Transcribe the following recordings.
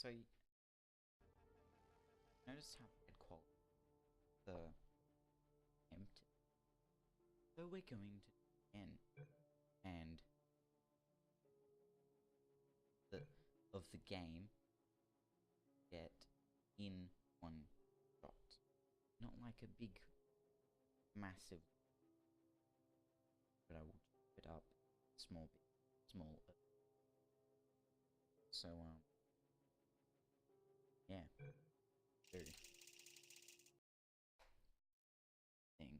So notice how bad quality the empty. So we're going to end and of the game get in one shot, not like a big massive, but I will chop it up small. So yeah, do thing.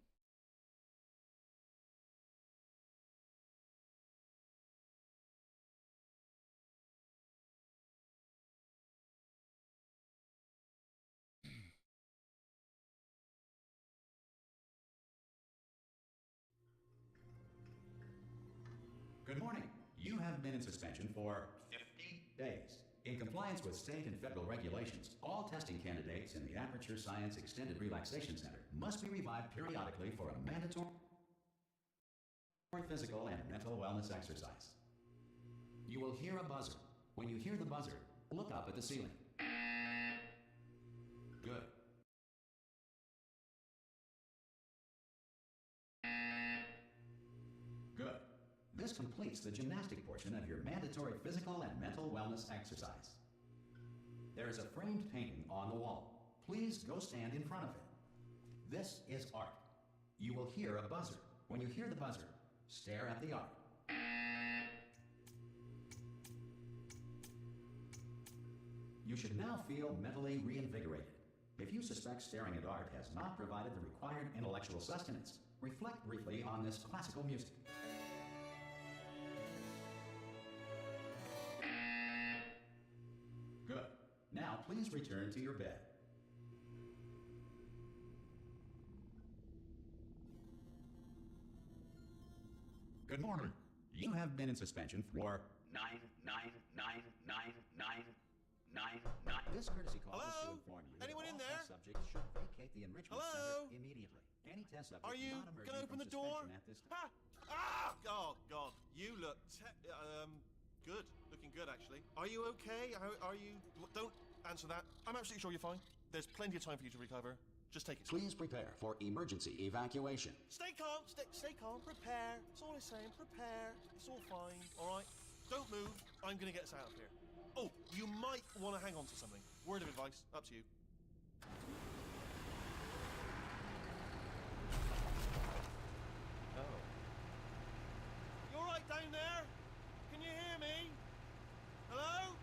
Good morning. You have been in suspension for 50 days. In compliance with state and federal regulations, all testing candidates in the Aperture Science Extended Relaxation Center must be revived periodically for a mandatory physical and mental wellness exercise. You will hear a buzzer. When you hear the buzzer, look up at the ceiling. Good. Good. This completes the gymnastic portion of your mandatory physical and mental wellness exercise. There is a framed painting on the wall. Please go stand in front of it. This is art. You will hear a buzzer. When you hear the buzzer, stare at the art. You should now feel mentally reinvigorated. If you suspect staring at art has not provided the required intellectual sustenance, reflect briefly on this classical music. Good. Now please return to your bed. Good morning. You have been in suspension for 9999999. This courtesy call is to inform you Anyone that in all there? test subjects should vacate the enrichment Hello? center immediately. Any test subject Are you not emerging gonna open from the door? suspension at this time. Ha! Ah! Oh God, you look good. Looking good, actually. Are you okay? Are you? Don't answer that. I'm absolutely sure you're fine. There's plenty of time for you to recover. Just take it. Please prepare for emergency evacuation. Stay calm. Stay calm. Prepare. That's all I'm saying. Prepare. It's all fine. All right. Don't move. I'm gonna get us out of here. Oh, you might want to hang on to something. Word of advice. Up to you. Oh. You all right down there? Can you hear me? Hello?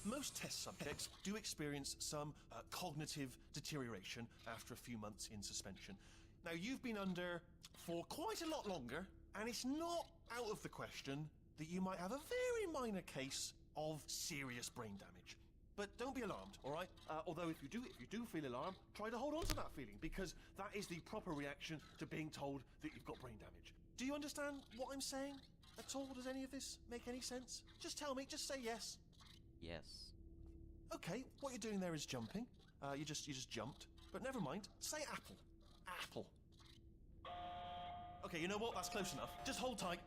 Most test subjects do experience some cognitive deterioration after a few months in suspension. Now, you've been under for quite a lot longer, and it's not out of the question that you might have a very minor case of serious brain damage. But don't be alarmed, all right? Although if you do feel alarmed, try to hold on to that feeling, because that is the proper reaction to being told that you've got brain damage. Do you understand what I'm saying at all? Does any of this make any sense? Just tell me, just say yes. Yes. Okay, what you're doing there is jumping. You just jumped. But never mind. Say apple. Apple. Okay, you know what? That's close enough. Just hold tight.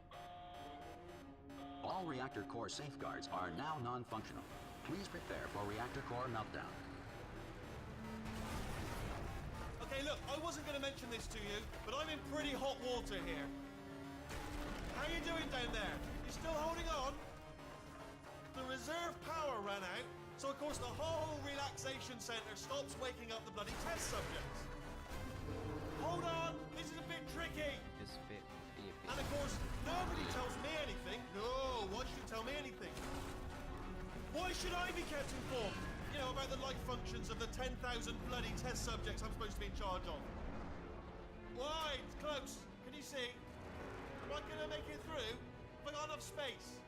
All reactor core safeguards are now non-functional. Please prepare for reactor core meltdown. Okay, look, I wasn't going to mention this to you, but I'm in pretty hot water here. How you doing down there? You still holding on? The reserve power ran out, so of course the whole relaxation centre stops waking up the bloody test subjects. Hold on, this is a bit tricky. This bit be a bit. And of course, nobody tells me anything. No, why should you tell me anything? Why should I be kept informed? You know, about the life functions of the 10,000 bloody test subjects I'm supposed to be in charge of. Why? It's close. Can you see? Am I gonna make it through? Have I got enough space?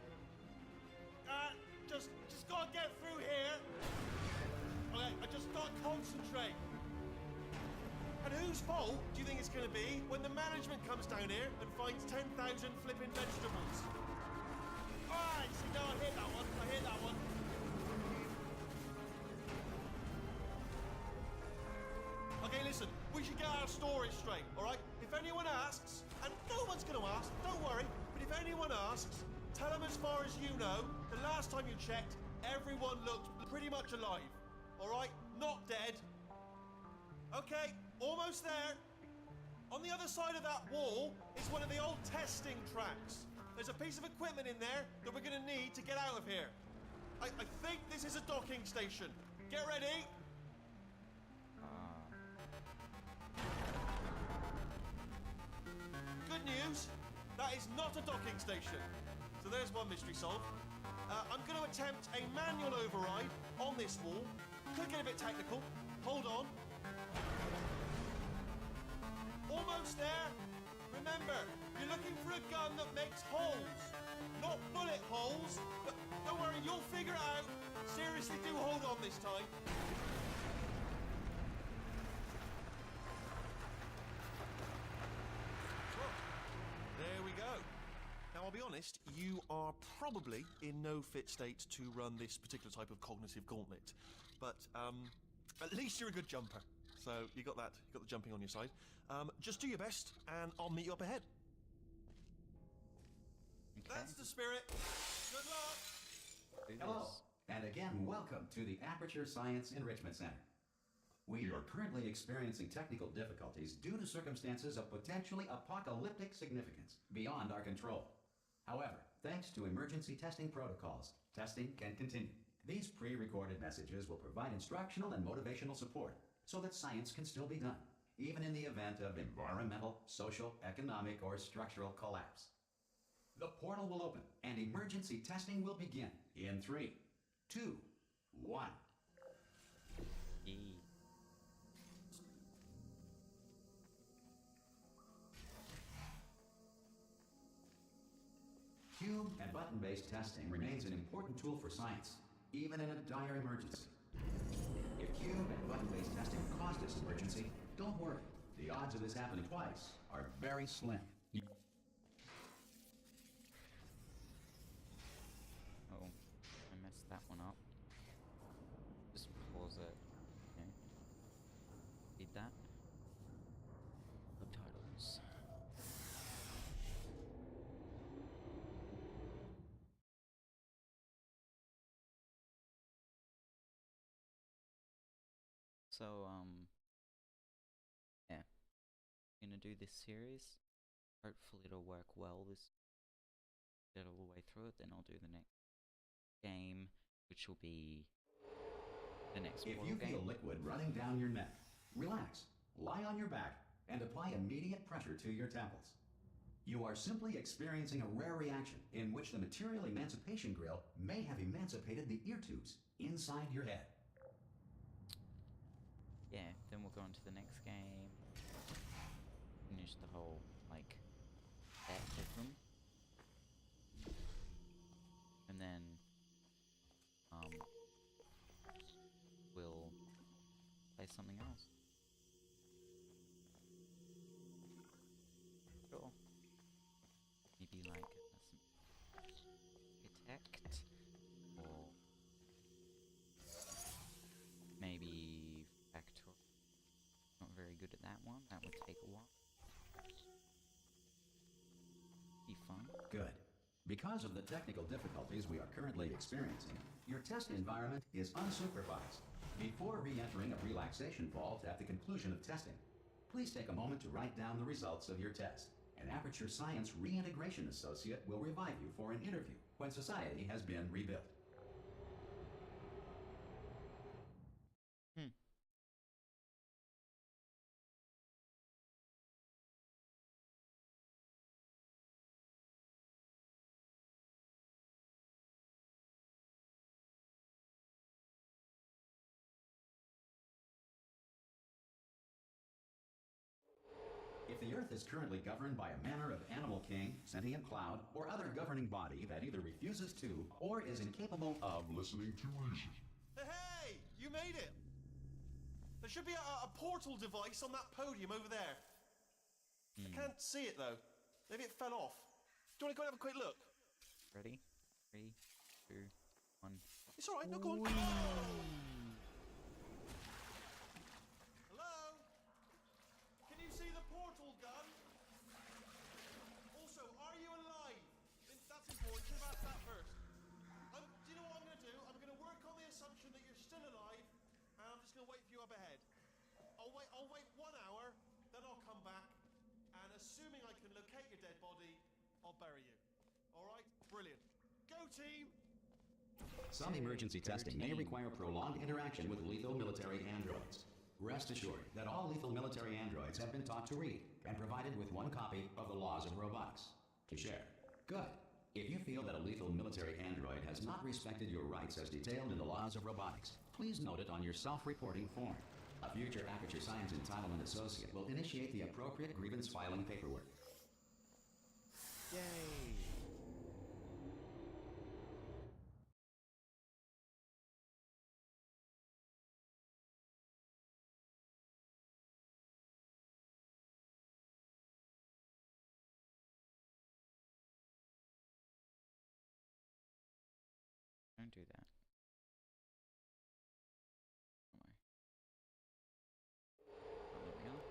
Just gotta get through here. Okay, I just gotta concentrate. And whose fault do you think it's gonna be when the management comes down here and finds 10,000 flipping vegetables? Alright, see, no, I hit that one. Okay, listen, we should get our story straight, alright? If anyone asks, and no one's gonna ask, don't worry, but But if anyone asks, tell them as far as you know, the last time you checked, everyone looked pretty much alive. Alright? Not dead. Okay, almost there. On the other side of that wall is one of the old testing tracks. There's a piece of equipment in there that we're gonna need to get out of here. I think this is a docking station. Get ready. Good news, that is not a docking station. So there's one mystery solved. I'm going to attempt a manual override on this wall. Could get a bit technical. Hold on. Almost there. Remember, you're looking for a gun that makes holes, not bullet holes. But don't worry, you'll figure it out. Seriously, do hold on this time. There we go. Now, I'll be honest, you are probably in no fit state to run this particular type of cognitive gauntlet. But, at least you're a good jumper. So, you got that. You got the jumping on your side. Just do your best, and I'll meet you up ahead. Okay. That's the spirit. Good luck. Do Hello, this. and again, welcome to the Aperture Science Enrichment Center. We are currently experiencing technical difficulties due to circumstances of potentially apocalyptic significance beyond our control. However, thanks to emergency testing protocols, testing can continue. These pre-recorded messages will provide instructional and motivational support so that science can still be done, even in the event of environmental, social, economic, or structural collapse. The portal will open and emergency testing will begin in 3, 2, 1. E. Cube and button-based testing remains an important tool for science, even in a dire emergency. If cube and button-based testing caused this emergency, don't worry. The odds of this happening twice are very slim. Oh, I messed that one up. Just pause it. Okay. Read that. Subtitles. So, yeah. Gonna do this series. Hopefully it'll work well get all the way through it, then I'll do the next game, which will be the next If Portal you feel game. liquid running down your neck, relax, lie on your back, and apply immediate pressure to your temples. You are simply experiencing a rare reaction in which the material emancipation grill may have emancipated the ear tubes inside your head. Yeah, then we'll go on to the next game. Finish the whole, like, set of them. And then, we'll play something else. Sure. Maybe like some Architect, or maybe Factor. Not very good at that one. That would take a while. Be fun. Good. Because of the technical difficulties we are currently experiencing, your test environment is unsupervised. Before re-entering a relaxation vault at the conclusion of testing, please take a moment to write down the results of your test. An Aperture Science Reintegration Associate will revive you for an interview when society has been rebuilt. If the Earth is currently governed by a manner of animal king, sentient cloud, or other governing body that either refuses to or is incapable of listening to reason. Hey, you made it! There should be a portal device on that podium over there. I can't see it though. Maybe it fell off. Do you want to go and have a quick look? Ready? 3, 2, 1. It's alright, no, go on. Hello? Can you see the portal gun? Also, are you alive? I'll wait 1 hour, then I'll come back, and assuming I can locate your dead body, I'll bury you. All right? Brilliant. Go team! Some emergency testing may require prolonged interaction with lethal military androids. Rest assured that all lethal military androids have been taught to read and provided with 1 copy of the Laws of Robotics to share. Good. If you feel that a lethal military android has not respected your rights as detailed in the Laws of Robotics, please note it on your self-reporting form. A future Aperture Science Entitlement Associate will initiate the appropriate grievance filing paperwork. Yay! Don't do that. Am I? Oh, there we are.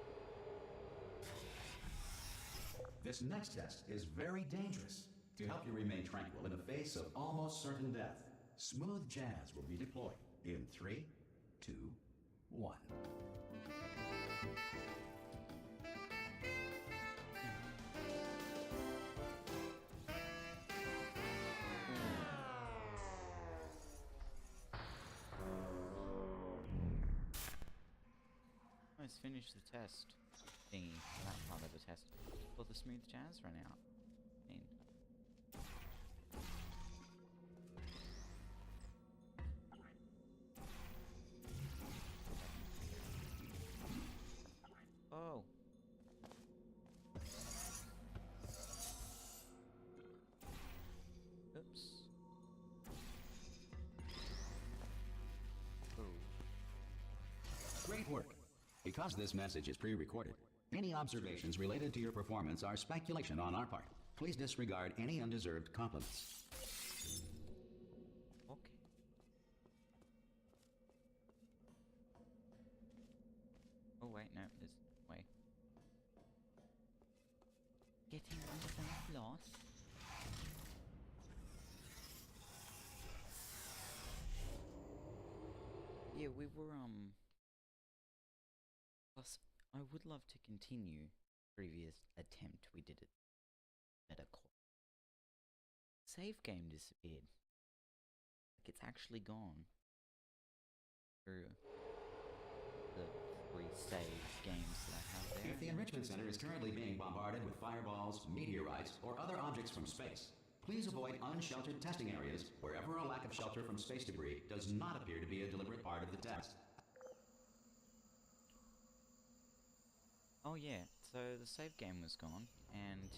This next test is very dangerous. To help you remain tranquil in the face of almost certain death, Smooth Jazz will be deployed in 3, 2, 1. Almost finished the test thingy, that part of the test, before the Smooth Jazz ran out. I mean, oh. Oops. Oh. Great work. Because this message is pre-recorded, any observations related to your performance are speculation on our part. Please disregard any undeserved compliments. Okay. Oh wait, no, there's way. Getting rid of that loss. Yeah, we were plus, I would love to continue previous attempt we did at Metacore. Save game disappeared. Like it's actually gone. Through the 3 save games that I have there. If the Enrichment Center is currently being bombarded with fireballs, meteorites, or other objects from space, please avoid unsheltered testing areas wherever a lack of shelter from space debris does not appear to be a deliberate part of the test. Oh yeah, so the save game was gone, and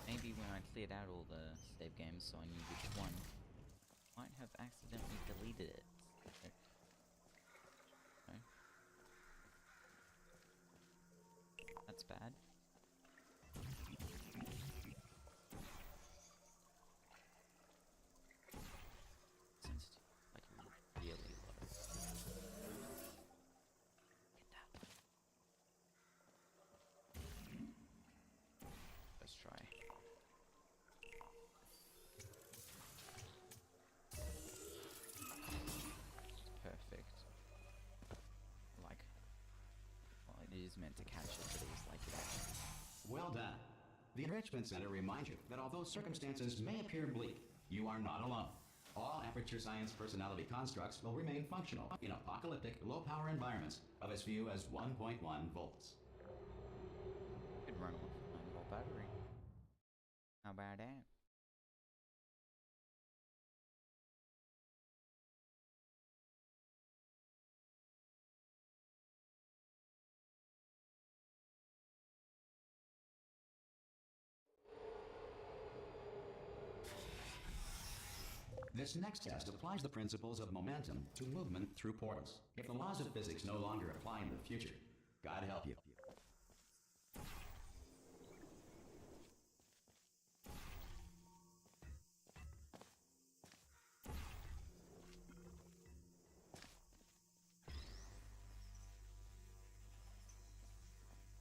maybe when I cleared out all the save games so I knew which one, I might have accidentally deleted it. So, no. That's bad. Sensitive, like really low. Get that. Let's try. Perfect. Like, well, it is meant to catch it, but it was like it actually. Well done. The Enrichment Center reminds you that although circumstances may appear bleak, you are not alone. All Aperture Science personality constructs will remain functional in apocalyptic, low-power environments of as few as 1.1 volts. Could run off 9-volt battery. How about that? This next test applies the principles of momentum to movement through portals. If the laws of physics no longer apply in the future, God help you.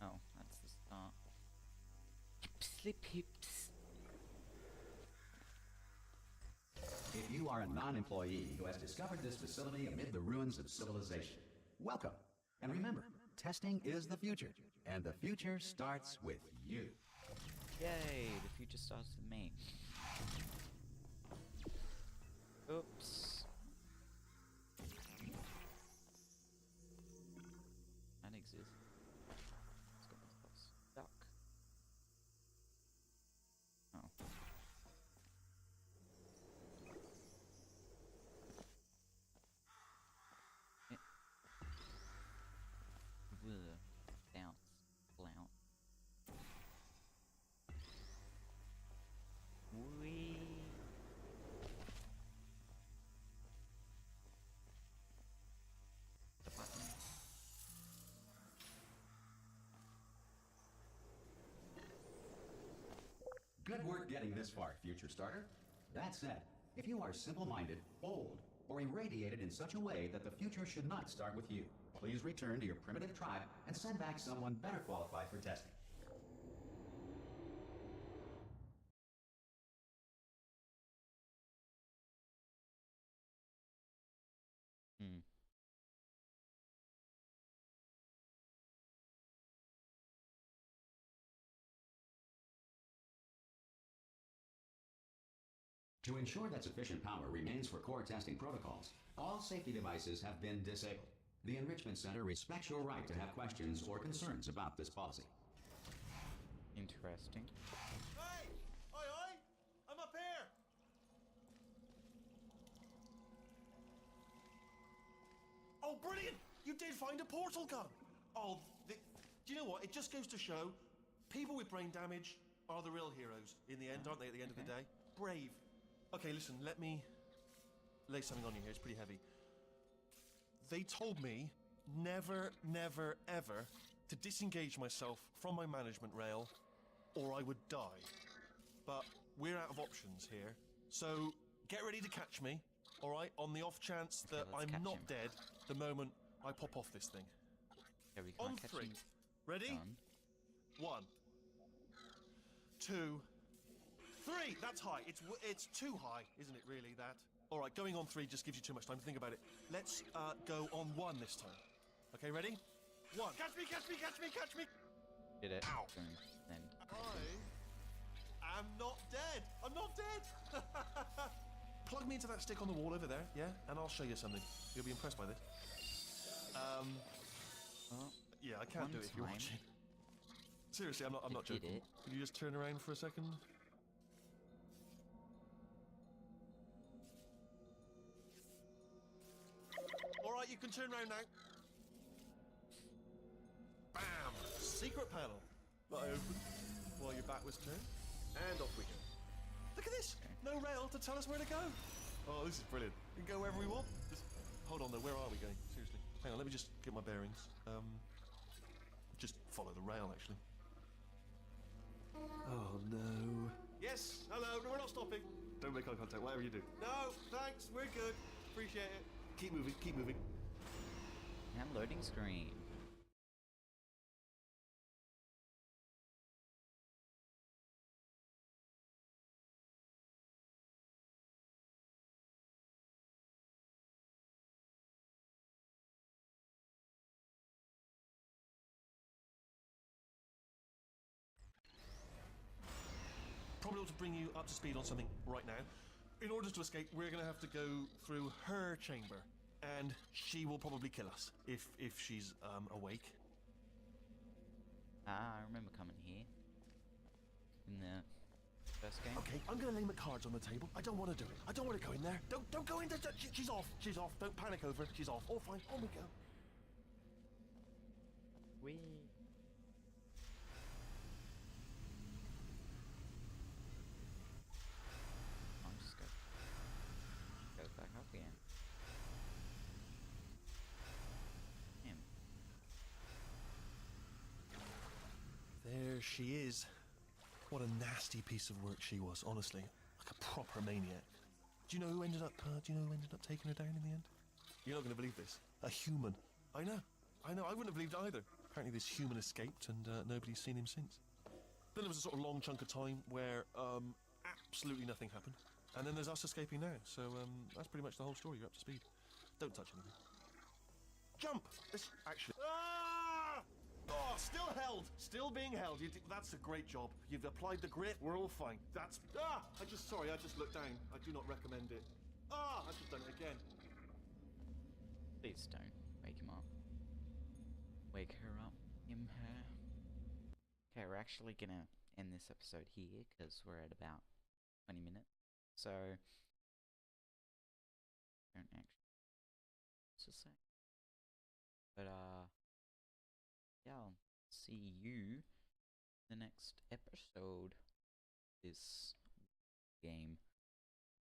Oh, that's the start. Pipsly pips. If you are a non-employee who has discovered this facility amid the ruins of civilization, welcome. And remember, testing is the future, and the future starts with you. Yay, the future starts with me. Oops. That exists. Let's get myself stuck. Oh. Bounce. Flounce. Wee. The button. Good work getting this far, future starter. That said, if you are simple-minded, bold, or irradiated in such a way that the future should not start with you, please return to your primitive tribe and send back someone better qualified for testing. Hmm. To ensure that sufficient power remains for core testing protocols, all safety devices have been disabled. The Enrichment Center respects your right to have questions or concerns about this policy. Interesting. Hey! Oi, oi! I'm up here! Oh, brilliant! You did find a portal gun! Oh, do you know what? It just goes to show, people with brain damage are the real heroes in the end, aren't they, at the end of the day? Brave. Okay, listen, let me lay something on you here. It's pretty heavy. They told me never, never, ever to disengage myself from my management rail or I would die. But we're out of options here. So get ready to catch me, all right? On the off chance that let's I'm catch not him. dead the moment I pop off this thing. Yeah, we can't On catch 3. him. Ready? Done. 1, 2, 3. That's high. It's too high, isn't it? Really, that. All right, going on 3 just gives you too much time to think about it. Let's go on 1 this time. Okay, ready? 1. Catch me! Catch me! Catch me! Catch me! Did it. Ow. Boom. Then. I am not dead. I'm not dead. Plug me into that stick on the wall over there, yeah, and I'll show you something. You'll be impressed by this. Well, Yeah, I can't One do it if you're time. watching. Seriously, I'm not did joking. it. Could you just turn around for a second? All right, you can turn around now. Bam! Secret panel that I opened while your back was turned, and off we go. Look at this! No rail to tell us where to go. Oh, this is brilliant. We can go wherever we want. Just hold on though. Where are we going? Seriously. Hang on. Let me just get my bearings. Just follow the rail, actually. Oh no. Yes. Hello. No, we're not stopping. Don't make eye contact. Whatever you do. No. Thanks. We're good. Appreciate it. Keep moving. Keep moving. and loading screen. Probably ought to bring you up to speed on something right now. In order to escape, we're going to have to go through her chamber, and she will probably kill us if she's awake. Ah, I remember coming here. In the first game. Okay, I'm going to lay my cards on the table. I don't want to do it. I don't want to go in there. Don't go in there. She's off. She's off. Don't panic over it. She's off. All fine. On we go. Whee! I'll just go back up again. Damn. There she is. What a nasty piece of work she was, honestly. Like a proper maniac. Do you know who ended up taking her down in the end? You're not going to believe this. A human. I know. I wouldn't have believed either. Apparently this human escaped and nobody's seen him since. Then there was a sort of long chunk of time where absolutely nothing happened. And then there's us escaping now. So that's pretty much the whole story. You're up to speed. Don't touch anything. Jump! This actually... Ah! Oh, still held! Still being held. That's a great job. You've applied the grip. We're all fine. That's... I just looked down. I do not recommend it. I've just done it again. Please don't wake him up. Wake her up. Her. Okay, we're actually gonna end this episode here because we're at about 20 minutes. So, don't actually to say. But yeah, I'll see you the next episode. This game.